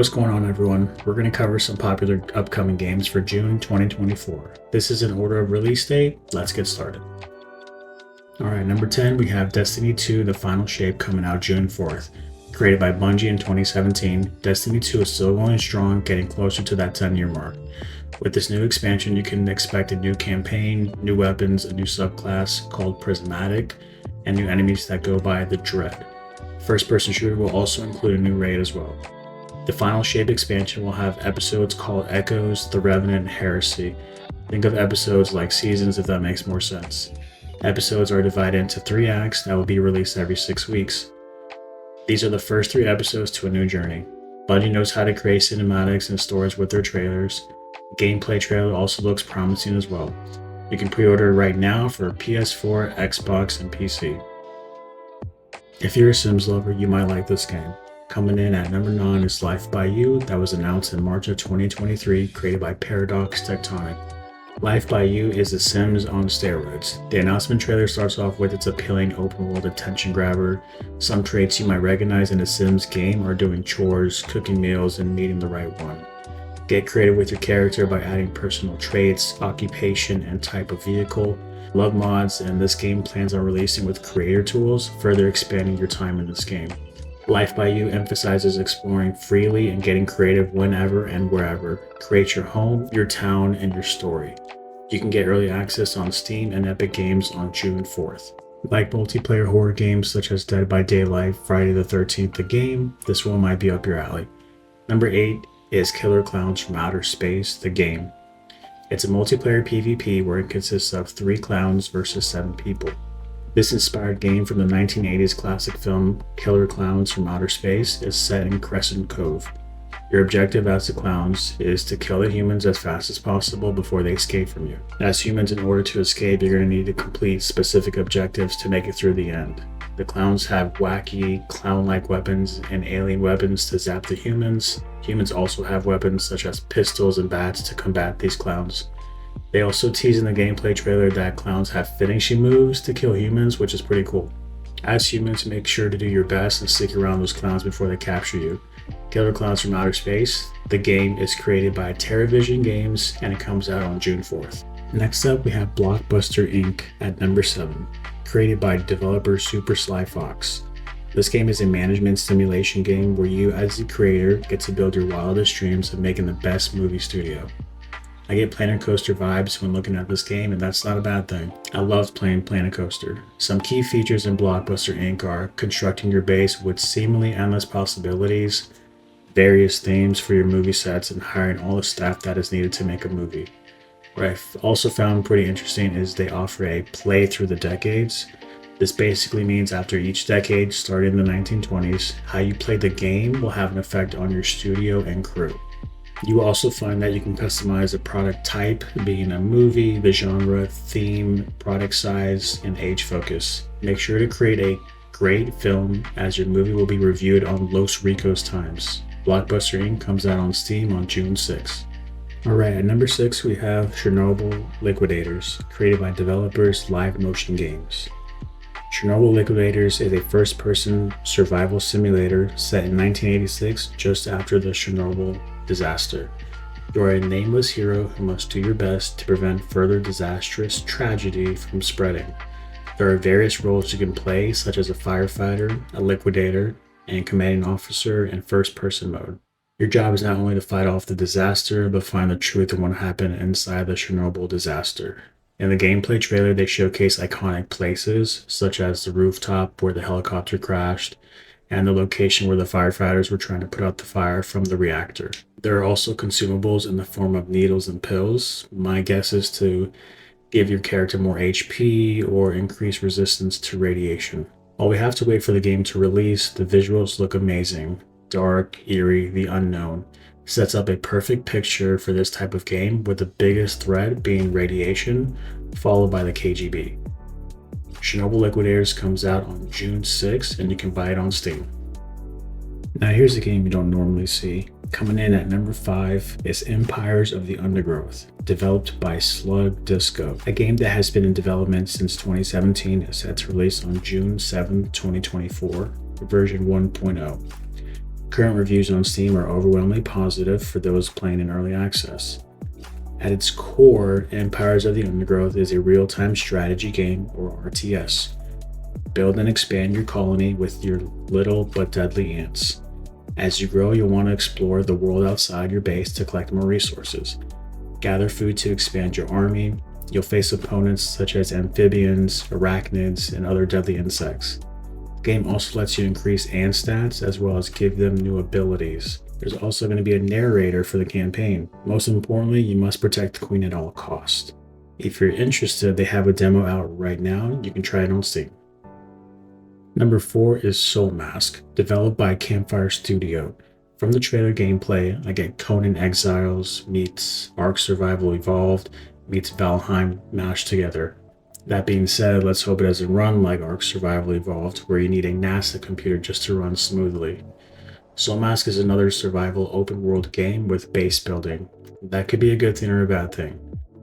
What's going on, everyone? We're going to cover some popular upcoming games for June 2024. This is an order of release date. Let's get started. Alright, number 10, we have Destiny 2 The Final Shape coming out June 4th. Created by Bungie in 2017, Destiny 2 is still going strong, getting closer to that 10-year mark. With this new expansion, you can expect a new campaign, new weapons, a new subclass called Prismatic, and new enemies that go by the Dread. First-person shooter will also include a new raid as well. The Final Shape expansion will have episodes called Echoes, The Revenant, and Heresy. Think of episodes like seasons if that makes more sense. Episodes are divided into 3 acts that will be released every 6 weeks. These are the first 3 episodes to a new journey. Bungie knows how to create cinematics and stories with their trailers. The gameplay trailer also looks promising as well. You can pre-order it right now for PS4, Xbox, and PC. If you're a Sims lover, you might like this game. Coming in at number 9 is Life by You, that was announced in March of 2023, created by Paradox Tectonic. Life by You is The Sims on steroids. The announcement trailer starts off with its appealing open-world attention grabber. Some traits you might recognize in a Sims game are doing chores, cooking meals, and meeting the right one. Get creative with your character by adding personal traits, occupation, and type of vehicle. Love mods, and this game plans on releasing with creator tools, further expanding your time in this game. Life by You emphasizes exploring freely and getting creative whenever and wherever. Create your home, your town, and your story. You can get early access on Steam and Epic Games on June 4th. Like multiplayer horror games such as Dead by Daylight, Friday the 13th the game, this one might be up your alley. Number 8 is Killer Klowns from Outer Space, the game. It's a multiplayer PvP where it consists of 3 clowns versus 7 people. This inspired game from the 1980s classic film Killer Klowns from Outer Space is set in Crescent Cove. Your objective as the clowns is to kill the humans as fast as possible before they escape from you. As humans, in order to escape, you're going to need to complete specific objectives to make it through the end. The clowns have wacky, clown-like weapons and alien weapons to zap the humans. Humans also have weapons such as pistols and bats to combat these clowns. They also tease in the gameplay trailer that clowns have finishing moves to kill humans, which is pretty cool. As humans, make sure to do your best and stick around those clowns before they capture you. Killer Klowns from Outer Space, the game is created by TerraVision Games and it comes out on June 4th. Next up, we have Blockbuster Inc. at number 7, created by developer Super Sly Fox. This game is a management simulation game where you, as the creator, get to build your wildest dreams of making the best movie studio. I get Planet Coaster vibes when looking at this game, and that's not a bad thing. I loved playing Planet Coaster. Some key features in Blockbuster Inc. are constructing your base with seemingly endless possibilities, various themes for your movie sets, and hiring all the staff that is needed to make a movie. What I've also found pretty interesting is they offer a play through the decades. This basically means after each decade, starting in the 1920s, how you play the game will have an effect on your studio and crew. You will also find that you can customize a product type, being a movie, the genre, theme, product size, and age focus. Make sure to create a great film, as your movie will be reviewed on Los Ricos Times. Blockbuster Inc. comes out on Steam on June 6th. Alright, at number 6 we have Chornobyl Liquidators, created by developers Live Motion Games. Chornobyl Liquidators is a first-person survival simulator set in 1986, just after the Chernobyl disaster. You are a nameless hero who must do your best to prevent further disastrous tragedy from spreading. There are various roles you can play, such as a firefighter, a liquidator, and commanding officer in first-person mode. Your job is not only to fight off the disaster, but find the truth of what happened inside the Chernobyl disaster. In the gameplay trailer, they showcase iconic places, such as the rooftop where the helicopter crashed, and the location where the firefighters were trying to put out the fire from the reactor. There are also consumables in the form of needles and pills. My guess is to give your character more HP or increase resistance to radiation. While we have to wait for the game to release, the visuals look amazing. Dark, eerie, the unknown. Sets up a perfect picture for this type of game, with the biggest threat being radiation, followed by the KGB. Chornobyl Liquidators comes out on June 6th, and you can buy it on Steam. Now here's a game you don't normally see. Coming in at number 5 is Empires of the Undergrowth, developed by Slug Disco. A game that has been in development since 2017 is set to release on June 7, 2024, version 1.0. Current reviews on Steam are overwhelmingly positive for those playing in early access. At its core, Empires of the Undergrowth is a real-time strategy game, or RTS. Build and expand your colony with your little but deadly ants. As you grow, you'll want to explore the world outside your base to collect more resources. Gather food to expand your army. You'll face opponents such as amphibians, arachnids, and other deadly insects. The game also lets you increase ant stats as well as give them new abilities. There's also going to be a narrator for the campaign. Most importantly, you must protect the queen at all costs. If you're interested, they have a demo out right now. You can try it on Steam. Number 4 is Soulmask, developed by Campfire Studio. From the trailer gameplay, I get Conan Exiles meets Ark Survival Evolved meets Valheim mashed together. That being said, let's hope it doesn't run like Ark Survival Evolved, where you need a NASA computer just to run smoothly. Soulmask is another survival open world game with base building. That could be a good thing or a bad thing.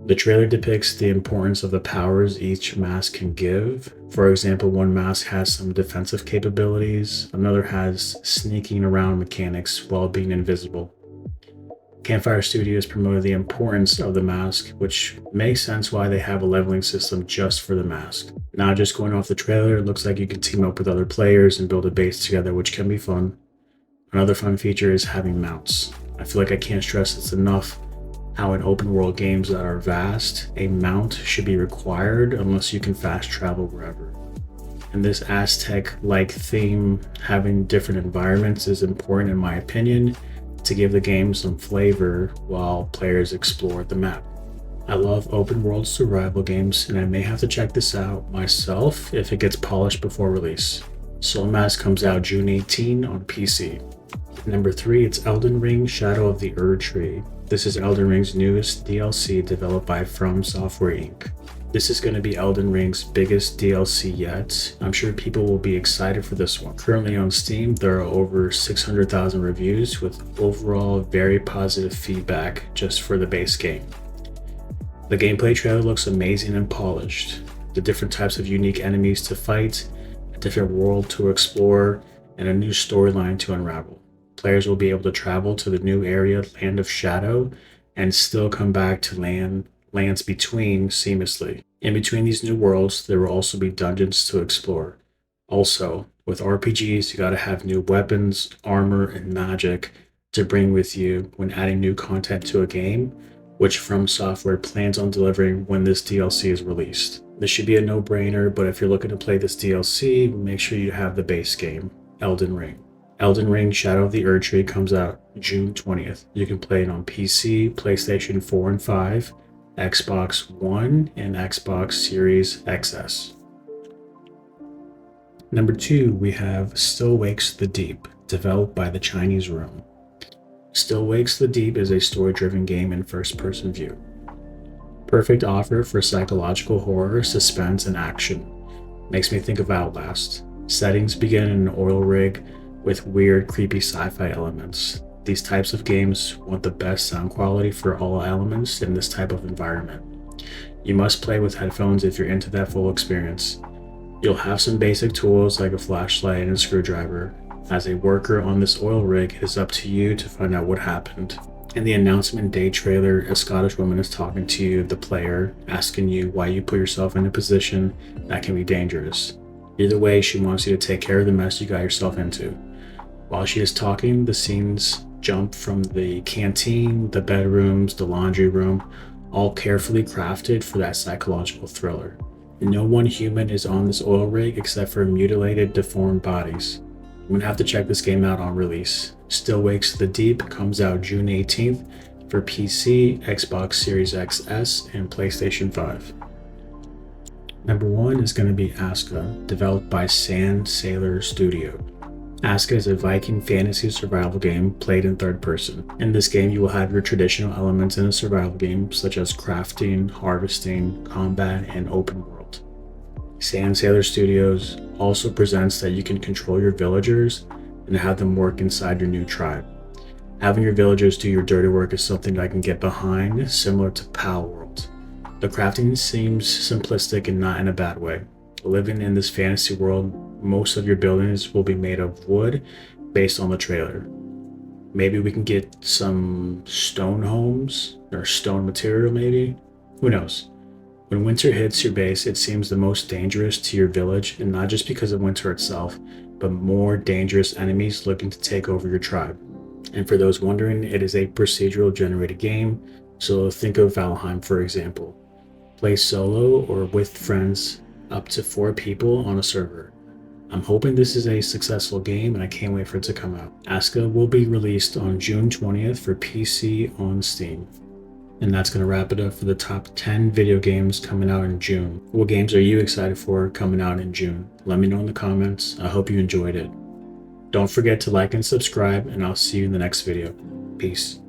The trailer depicts the importance of the powers each mask can give. For example, one mask has some defensive capabilities, another has sneaking around mechanics while being invisible. Campfire Studios promoted the importance of the mask, which makes sense why they have a leveling system just for the mask. Now, just going off the trailer, it looks like you can team up with other players and build a base together, which can be fun. Another fun feature is having mounts. I feel like I can't stress this enough how in open world games that are vast, a mount should be required unless you can fast travel wherever. In this Aztec-like theme, having different environments is important in my opinion to give the game some flavor while players explore the map. I love open world survival games and I may have to check this out myself if it gets polished before release. Soulmask comes out June 18 on PC. Number 3, it's Elden Ring Shadow of the Erdtree. This is Elden Ring's newest DLC developed by From Software Inc. This is going to be Elden Ring's biggest DLC yet. I'm sure people will be excited for this one. Currently on Steam, there are over 600,000 reviews with overall very positive feedback just for the base game. The gameplay trailer looks amazing and polished. The different types of unique enemies to fight, a different world to explore, and a new storyline to unravel. Players will be able to travel to the new area, Land of Shadow, and still come back to lands between seamlessly. In between these new worlds, there will also be dungeons to explore. Also, with RPGs, you gotta have new weapons, armor, and magic to bring with you when adding new content to a game, which From Software plans on delivering when this DLC is released. This should be a no-brainer, but if you're looking to play this DLC, make sure you have the base game, Elden Ring. Elden Ring Shadow of the Erdtree comes out June 20th. You can play it on PC, PlayStation 4 and 5, Xbox One, and Xbox Series XS. Number 2, we have Still Wakes the Deep, developed by the Chinese Room. Still Wakes the Deep is a story-driven game in first-person view. Perfect offer for psychological horror, suspense, and action. Makes me think of Outlast. Settings begin in an oil rig with weird, creepy sci-fi elements. These types of games want the best sound quality for all elements in this type of environment. You must play with headphones if you're into that full experience. You'll have some basic tools like a flashlight and a screwdriver. As a worker on this oil rig, it is up to you to find out what happened. In the announcement day trailer, a Scottish woman is talking to you, the player, asking you why you put yourself in a position that can be dangerous. Either way, she wants you to take care of the mess you got yourself into. While she is talking, the scenes jump from the canteen, the bedrooms, the laundry room, all carefully crafted for that psychological thriller. No one human is on this oil rig except for mutilated, deformed bodies. I'm gonna have to check this game out on release. Still Wakes the Deep comes out June 18th for PC, Xbox Series XS, and PlayStation 5. Number 1 is going to be Aska, developed by Sand Sailor Studio. Aska is a Viking fantasy survival game played in third person. In this game, you will have your traditional elements in a survival game, such as crafting, harvesting, combat, and open world. Sand Sailor Studios also presents that you can control your villagers and have them work inside your new tribe. Having your villagers do your dirty work is something I can get behind, similar to Pal World. The crafting seems simplistic and not in a bad way. Living in this fantasy world, most of your buildings will be made of wood, based on the trailer. Maybe we can get some stone homes or stone material, maybe? Who knows? When winter hits your base, it seems the most dangerous to your village, and not just because of winter itself, but more dangerous enemies looking to take over your tribe. And for those wondering, it is a procedural generated game, so think of Valheim for example. Play solo or with friends up to 4 people on a server. I'm hoping this is a successful game and I can't wait for it to come out. Aska will be released on June 20th for PC on Steam. And that's going to wrap it up for the top 10 video games coming out in June. What games are you excited for coming out in June? Let me know in the comments. I hope you enjoyed it. Don't forget to like and subscribe, and I'll see you in the next video. Peace.